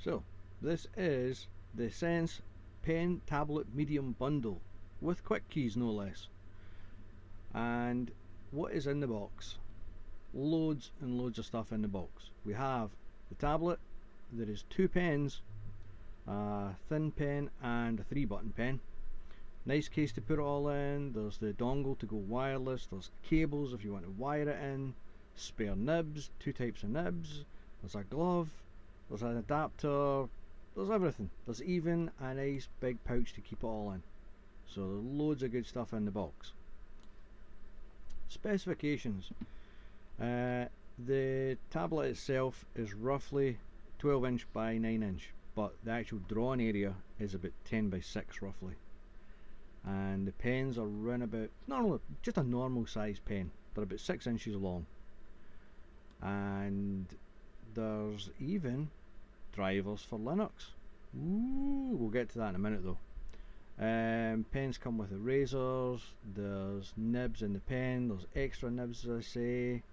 So this is the Sense Pen Tablet Medium Bundle with quick keys, no less. And what is in the box? Loads and loads of stuff in the box. We have the tablet, there is 2 pens, a thin pen and a 3-button pen. Nice case to put it all in. There's the dongle to go wireless, there's cables if you want to wire it in, spare nibs, 2 types of nibs, there's a glove, there's an adapter, there's everything. There's even a nice big pouch to keep it all in. So there's loads of good stuff in the box. Specifications. The tablet itself is roughly 12 inch by 9 inch, but the actual drawing area is about 10 by 6 roughly. And the pens are around about just a normal size pen. They're about 6 inches long. And there's even drivers for Linux. Ooh, we'll get to that in a minute though. Pens come with erasers, there's nibs in the pen, there's extra nibs as I say.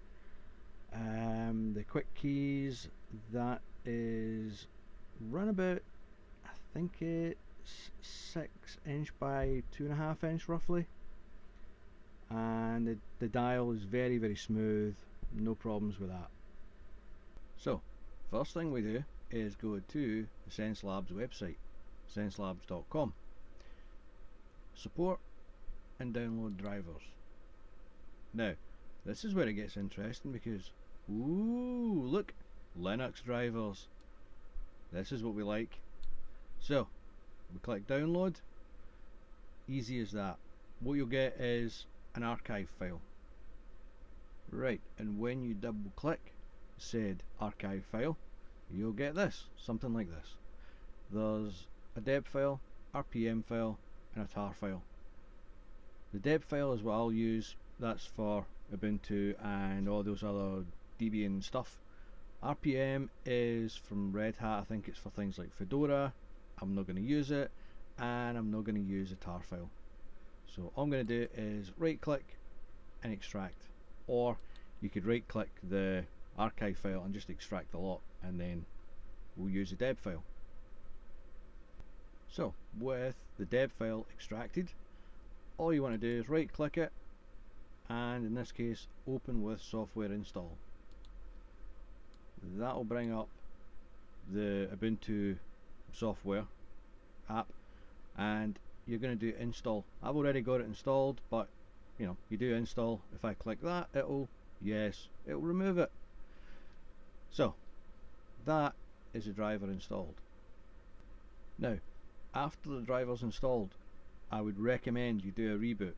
The quick keys, that is run about, I think it's 6 inch by 2.5 inch roughly. And the dial is very, very smooth, no problems with that. So, first thing we do is go to the Xencelabs website, xencelabs.com. Support and download drivers. Now, this is where it gets interesting because, ooh, look, Linux drivers. This is what we like. So, we click download. Easy as that. What you'll get is an archive file. Right, and when you double click said archive file, you'll get this, something like this. There's a deb file, RPM file, and a tar file. The deb file is what I'll use. That's for Ubuntu and all those other Debian stuff. RPM is from Red Hat. I think it's for things like Fedora. I'm not going to use it, and I'm not going to use a tar file. So all I'm going to do is right click and extract, or you could right click the archive file and just extract the lot, and then we'll use the deb file. So with the deb file extracted, all you want to do is right click it, and in this case open with software install. That will bring up the Ubuntu software app, and you're going to do install. I've already got it installed, but you know, you do install. If I click that, it'll remove it. So that is the driver installed. Now, after the driver's installed, I would recommend you do a reboot.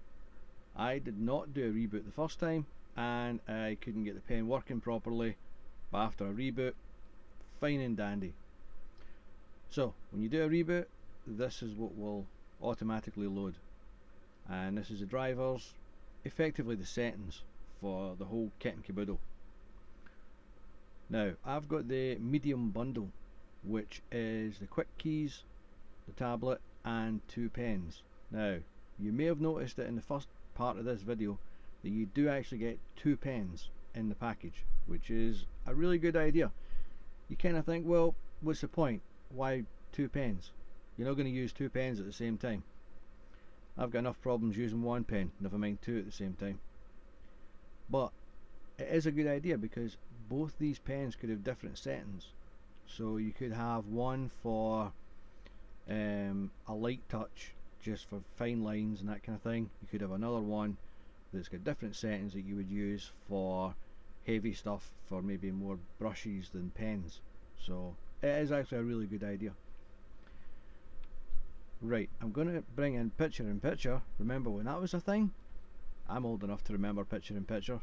I did not do a reboot the first time, and I couldn't get the pen working properly, but after a reboot, fine and dandy. So when you do a reboot, this is what will automatically load, and this is the drivers, effectively the settings for the whole kit and caboodle. Now I've got the medium bundle, which is the quick keys, the tablet, and 2 pens. Now you may have noticed that in the first part of this video that you do actually get 2 pens in the package, which is a really good idea. You kind of think, well, what's the point? Why 2 pens? You're not going to use 2 pens at the same time. I've got enough problems using 1 pen, never mind 2 at the same time. But it is a good idea because both these pens could have different settings. So you could have one for a light touch, just for fine lines and that kind of thing. You could have another one that's got different settings that you would use for heavy stuff, for maybe more brushes than pens. So it is actually a really good idea. Right, I'm going to bring in picture in picture. Remember when that was a thing? I'm old enough to remember picture in picture,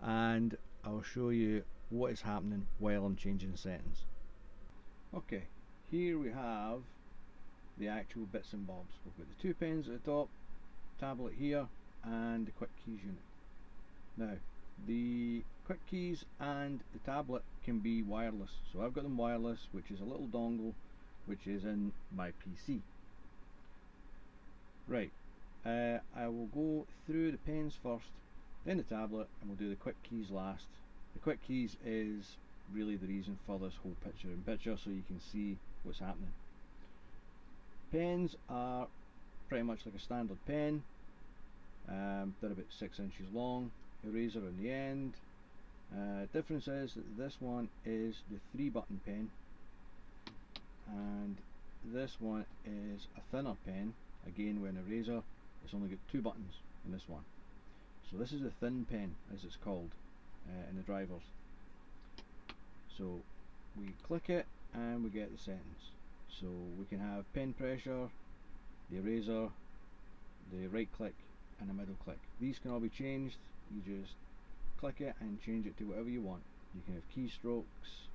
and I'll show you what is happening while I'm changing settings. Okay, here we have the actual bits and bobs. We've got the 2 pens at the top, tablet here, and the quick keys unit. Now the quick keys and the tablet can be wireless, so I've got them wireless, which is a little dongle which is in my PC. Right, I will go through the pens first, then the tablet, and we'll do the quick keys last. The quick keys is really the reason for this whole picture in picture, so you can see what's happening. Pens are pretty much like a standard pen. They're about 6 inches long, eraser on the end. Difference is that this one is the 3-button pen, and this one is a thinner pen. Again, with an eraser, it's only got 2 buttons in this one. So this is a thin pen, as it's called in the drivers. So we click it and we get the settings. So we can have pen pressure, the eraser, the right click and a middle click. These can all be changed. You just click it and change it to whatever you want. You can have keystrokes,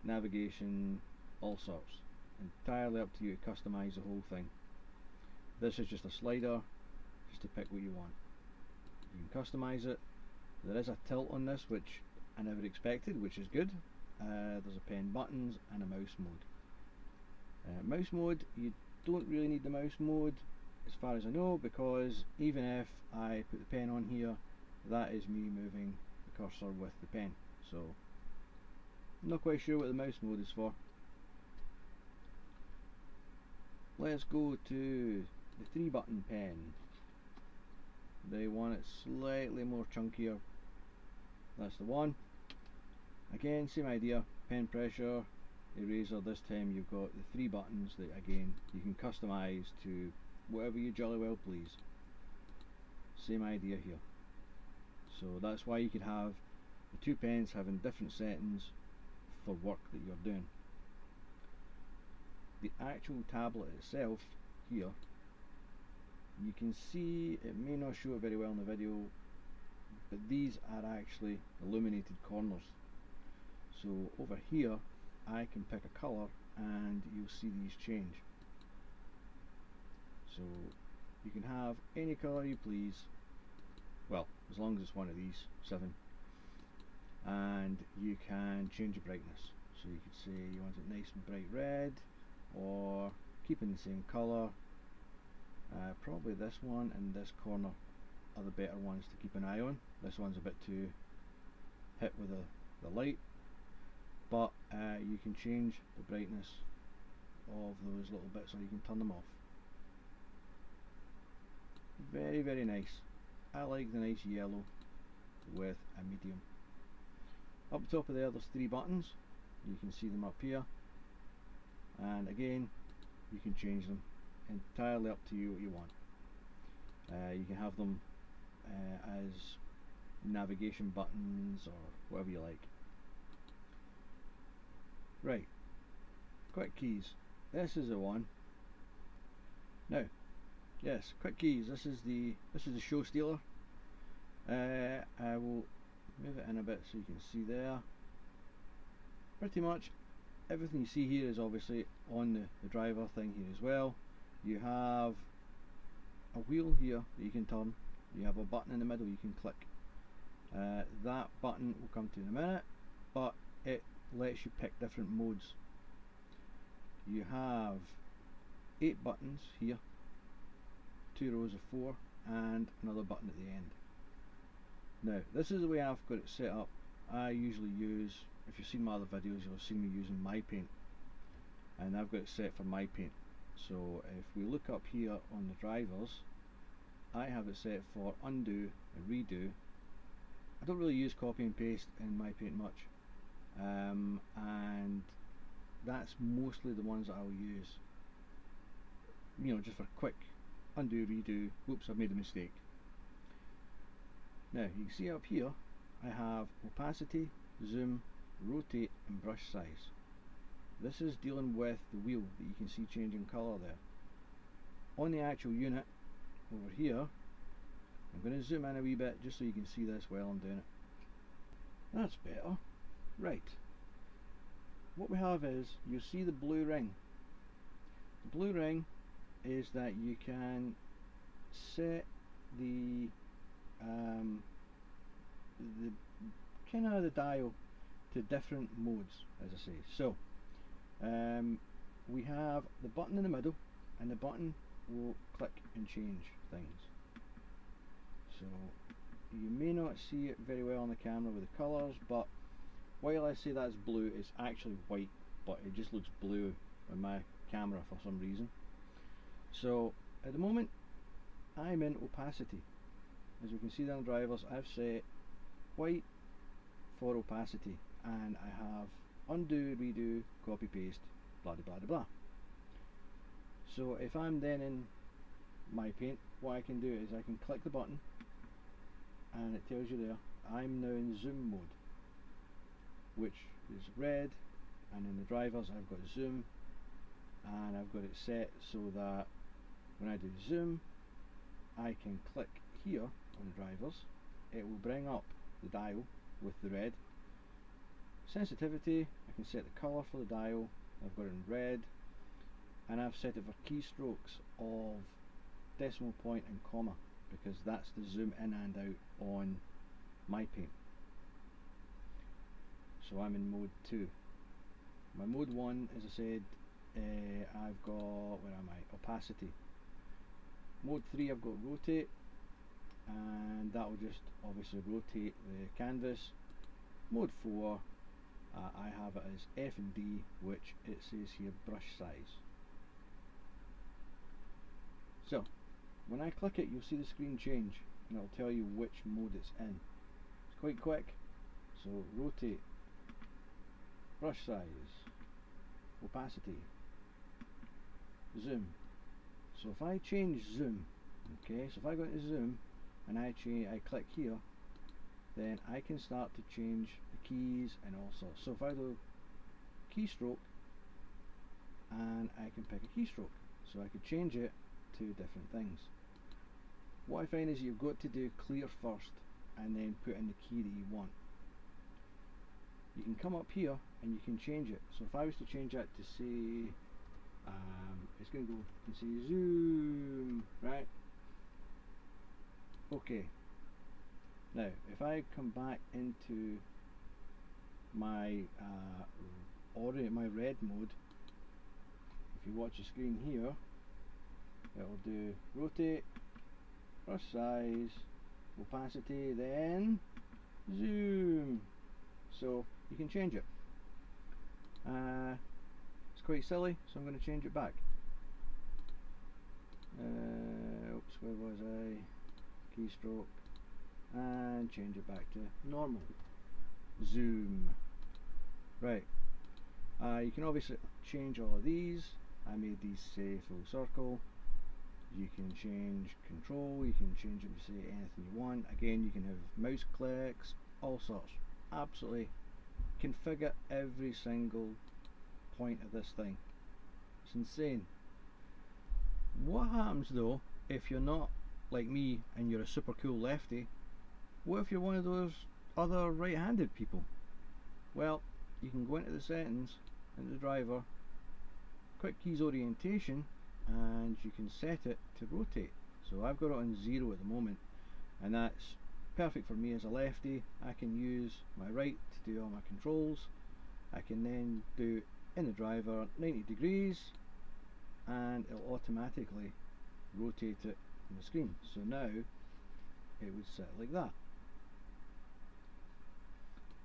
navigation, all sorts. Entirely up to you to customize the whole thing. This is just a slider, just to pick what you want. You can customize it. There is a tilt on this, which I never expected, which is good. There's a pen buttons and a mouse mode. Mouse mode, you don't really need the mouse mode as far as I know, because even if I put the pen on here, that is me moving the cursor with the pen. So I'm not quite sure what the mouse mode is for. Let's go to the 3-button pen. They want it slightly more chunkier. That's the one. Again, same idea. Pen pressure, eraser. This time you've got the 3 buttons that again you can customize to whatever you jolly well please. Same idea here. So that's why you could have the 2 pens having different settings for work that you're doing. The actual tablet itself here, you can see, it may not show it very well in the video, but these are actually illuminated corners. So over here I can pick a colour and you'll see these change. So you can have any colour you please, well, as long as it's one of these 7, and you can change the brightness. So you could say you want it nice and bright red, or keeping the same colour. Probably this one and this corner are the better ones to keep an eye on. This one's a bit too hit with the light, but you can change the brightness of those little bits, or you can turn them off. Very, very nice. I like the nice yellow with a medium. Up top of there, there's 3 buttons. You can see them up here, and again you can change them. Entirely up to you what you want. You can have them as navigation buttons or whatever you like. Right, quick keys. This is the one. Now, yes, quick keys. This is the show stealer. I will move it in a bit so you can see there. Pretty much everything you see here is obviously on the driver thing here as well. You have a wheel here that you can turn. You have a button in the middle you can click. That button we'll come to in a minute, but it lets you pick different modes. You have 8 buttons here, 2 rows of 4, and another button at the end. Now this is the way I've got it set up. I usually use, if you've seen my other videos, you'll have seen me using my paint, and I've got it set for my paint. So if we look up here on the drivers, I have it set for undo and redo. I don't really use copy and paste in my paint much, and that's mostly the ones that I'll use, you know, just for quick undo, redo, whoops, I've made a mistake. Now you can see up here I have opacity, zoom, rotate and brush size. This is dealing with the wheel that you can see changing colour there. On the actual unit over here, I'm going to zoom in a wee bit just so you can see this while I'm doing it. That's better. Right. What we have is, you see the blue ring. The blue ring is that you can set the kind of the dial to different modes, as I say. So we have the button in the middle, and the button will click and change things. So you may not see it very well on the camera with the colours, but while I say that's blue, it's actually white, but it just looks blue on my camera for some reason. So at the moment I'm in opacity. As you can see down the drivers, I've set white for opacity, and I have undo, redo, copy, paste, blah blah blah blah. So if I'm then in my paint, what I can do is I can click the button and it tells you there I'm now in zoom mode, which is red, and in the drivers I've got zoom, and I've got it set so that when I do zoom I can click here on the drivers, it will bring up the dial with the red. Sensitivity, I can set the colour for the dial, I've got it in red, and I've set it for keystrokes of decimal point and comma, because that's the zoom in and out on my paint. So I'm in mode 2. My mode 1, as I said, I've got, where am I, opacity. Mode 3 I've got rotate, and that will just obviously rotate the canvas. Mode 4 I have it as F and D, which it says here brush size. So when I click it, you'll see the screen change and it'll tell you which mode it's in. It's quite quick. So rotate, brush size, opacity, zoom. So if I change zoom, okay, so if I go into zoom and I click here, then I can start to change the keys and all sorts. So if I do keystroke, and I can pick a keystroke, so I could change it to different things. What I find is you've got to do clear first and then put in the key that you want. You can come up here and you can change it. So if I was to change that to say, it's going to go and say zoom, right? Okay. Now if I come back into my my red mode, if you watch the screen here, it'll do rotate, brush size, opacity, then zoom. So you can change it. It's quite silly, so I'm going to change it back. Oops, where was I? Keystroke, and change it back to normal. Zoom. Right. You can obviously change all of these. I made these say full circle. You can change control, you can change them to say anything you want. Again, you can have mouse clicks, all sorts. Absolutely configure every single point of this thing. It's insane. What happens though if you're not like me and you're a super cool lefty? What if you're one of those other right-handed people? Well, you can go into the settings, into the driver, quick keys orientation, and you can set it to rotate. So I've got it on 0 at the moment, and that's perfect for me as a lefty. I can use my right to do all my controls. I can then do in the driver 90 degrees and it'll automatically rotate it on the screen. So now it would sit like that.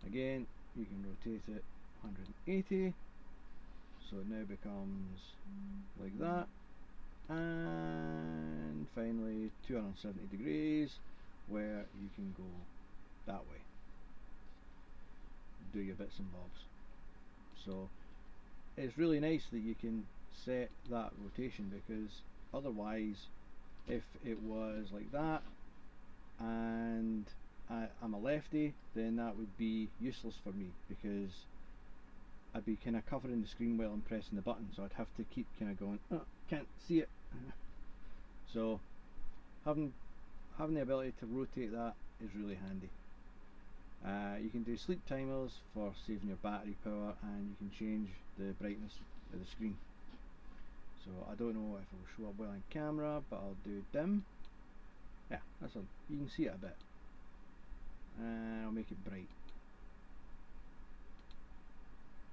Again, you can rotate it 180, so it now becomes like that, and finally 270 degrees where you can go that way, do your bits and bobs. So it's really nice that you can set that rotation, because otherwise if it was like that and I'm a lefty, then that would be useless for me, because I'd be kind of covering the screen while I'm pressing the button, so I'd have to keep kind of going, oh, can't see it. So having the ability to rotate that is really handy. You can do sleep timers for saving your battery power, and you can change the brightness of the screen. So I don't know if it will show up well on camera, but I'll do dim. Yeah, that's all. You can see it a bit. And I'll make it bright.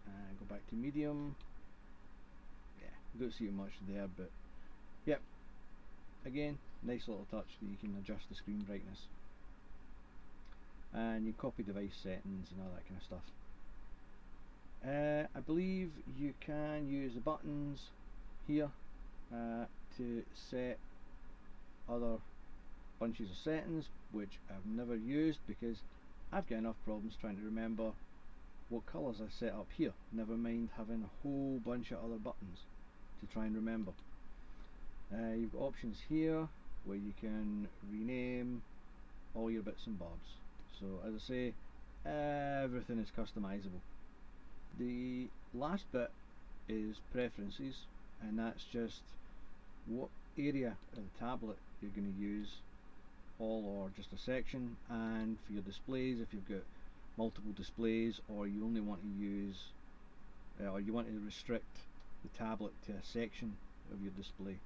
And go back to medium. Yeah, you don't see it much there, but yep. Again, nice little touch that you can adjust the screen brightness. And you copy device settings and all that kind of stuff. I believe you can use the buttons here to set other bunches of settings, which I've never used because I've got enough problems trying to remember what colours I set up here, never mind having a whole bunch of other buttons to try and remember. You've got options here where you can rename all your bits and bobs. So as I say, everything is customizable. The last bit is preferences, and that's just what area of the tablet you're going to use, all or just a section, and for your displays if you've got multiple displays, or you only want to use or you want to restrict the tablet to a section of your display.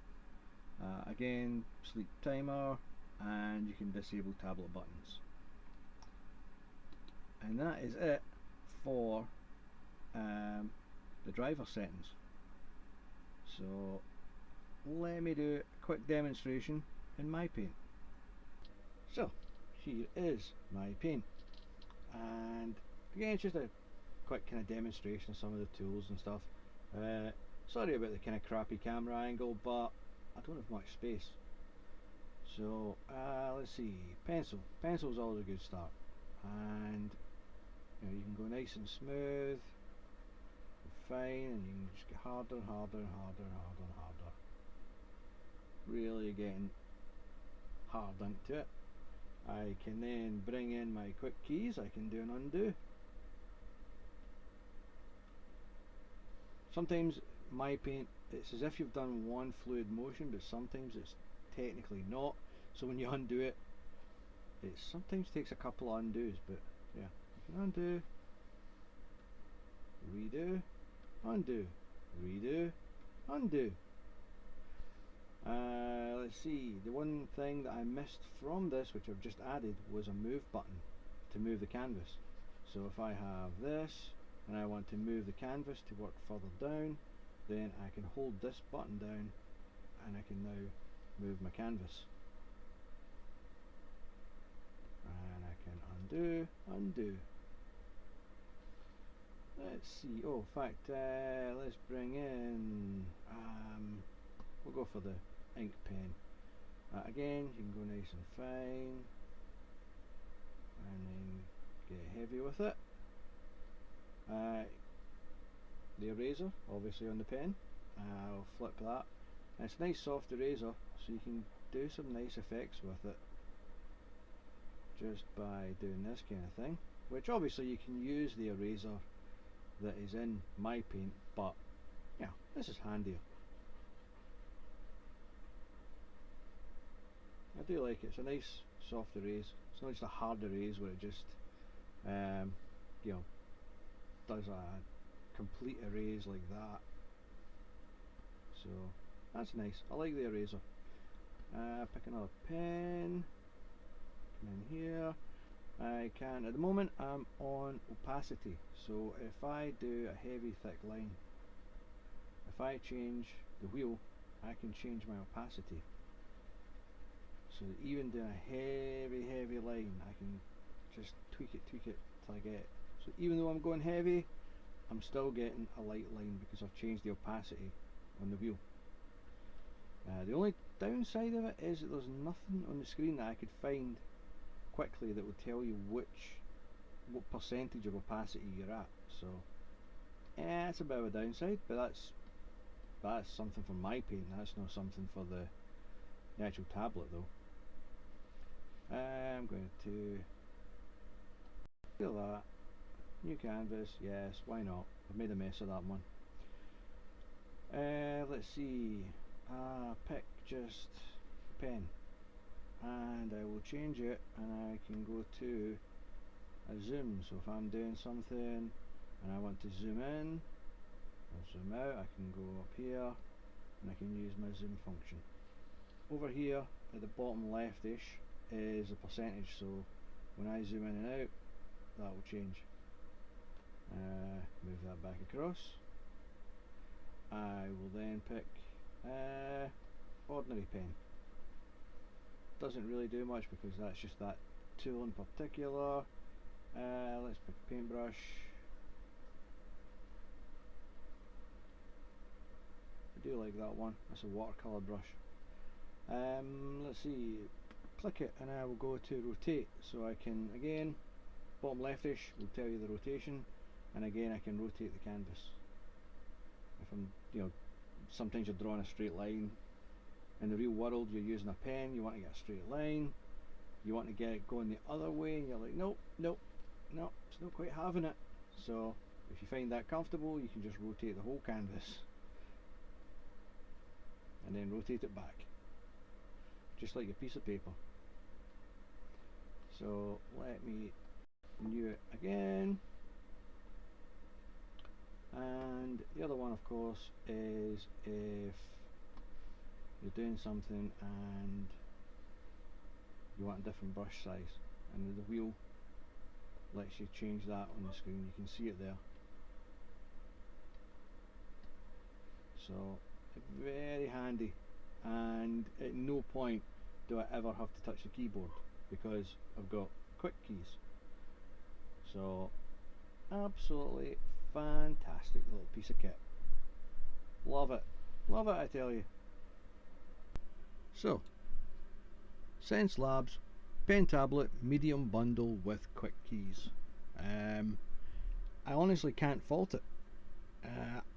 Again, sleep timer, and you can disable tablet buttons. And that is it for the driver settings. So let me do a quick demonstration in MyPaint. So here is MyPaint, and again it's just a quick kind of demonstration of some of the tools and stuff. Sorry about the kind of crappy camera angle, but I don't have much space. So let's see, pencil's always a good start, and you can go nice and smooth and fine, and you can just get harder and harder and harder and harder and harder, really getting hard into it. I can then bring in my quick keys. I can do an undo. Sometimes MyPaint, it's as if you've done one fluid motion, but sometimes it's technically not. So when you undo it, it sometimes takes a couple of undos, but yeah, you can undo, redo, undo, redo, undo. Let's see, the one thing that I missed from this, which I've just added, was a move button to move the canvas. So if I have this and I want to move the canvas to work further down, then I can hold this button down and I can now move my canvas. And I can undo, undo. Let's see, oh in fact, let's bring in, we'll go for the ink pen. Again, you can go nice and fine and then get heavy with it. The eraser, obviously on the pen, I'll flip that. And it's a nice soft eraser, so you can do some nice effects with it just by doing this kind of thing, which obviously you can use the eraser that is in MyPaint, but yeah, this is handier. I do like it. It's a nice soft erase. It's not just a hard erase where it just does a complete erase like that. So that's nice. I like the eraser. Pick another pen. Come in here. I can, at the moment I'm on opacity, so if I do a heavy thick line, if I change the wheel, I can change my opacity. So that even doing a heavy line, I can just tweak it till I get it. So even though I'm going heavy, I'm still getting a light line because I've changed the opacity on the wheel. The only downside of it is that there's nothing on the screen that I could find quickly that will tell you what percentage of opacity you're at. So it's a bit of a downside, but that's something for MyPaint. That's not something for the actual tablet though. I'm going to do that. New canvas, yes, why not? I've made a mess of that one. Let's see. Pick just a pen, and I will change it, and I can go to a zoom. So if I'm doing something and I want to zoom in or zoom out, I can go up here and I can use my zoom function. Over here at the bottom left-ish is a percentage, so when I zoom in and out, that will change. Move that back across. I will then pick ordinary pen. Doesn't really do much because that's just that tool in particular. Let's pick paintbrush. do like that one. That's a watercolour brush. Let's see, click it and I will go to rotate, so I can, again, bottom leftish will tell you the rotation, and again I can rotate the canvas. If I'm, sometimes you're drawing a straight line. In the real world you're using a pen, you want to get a straight line, you want to get it going the other way, and you're like, nope, it's not quite having it. So if you find that comfortable, you can just rotate the whole canvas and then rotate it back, just like a piece of paper. So let me new it again. And the other one, of course, is if you're doing something and you want a different brush size, and the wheel lets you change that on the screen. You can see it there. So very handy, and at no point do I ever have to touch the keyboard because I've got quick keys. So absolutely fantastic little piece of kit. Love it, I tell you. So Xencelabs pen tablet medium bundle with quick keys. I honestly can't fault it.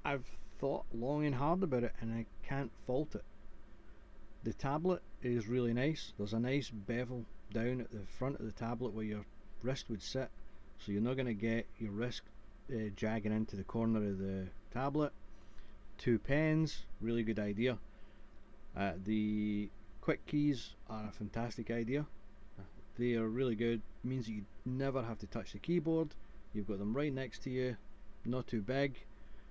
I've thought long and hard about it and I can't fault it. The tablet is really nice. There's a nice bevel down at the front of the tablet where your wrist would sit, so you're not going to get your wrist jagging into the corner of the tablet. 2 pens, really good idea. The quick keys are a fantastic idea. They are really good. Means that you never have to touch the keyboard. You've got them right next to you, not too big,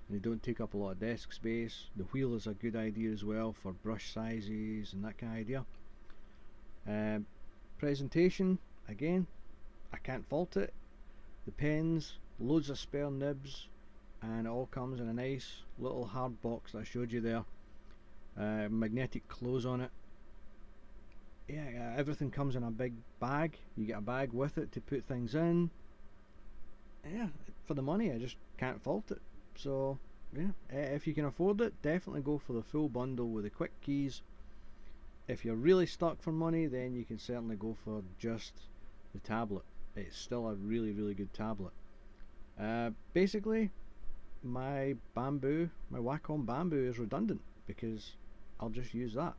and they don't take up a lot of desk space. The wheel is a good idea as well for brush sizes and that kind of idea. Presentation, again, I can't fault it. The pens, loads of spare nibs, and it all comes in a nice little hard box that I showed you there. Magnetic close on it. Yeah, everything comes in a big bag. You get a bag with it to put things in. Yeah, for the money I just can't fault it. So yeah, if you can afford it, definitely go for the full bundle with the quick keys. If you're really stuck for money, then you can certainly go for just the tablet. It's still a really good tablet. Basically my Wacom Bamboo is redundant because I'll just use that.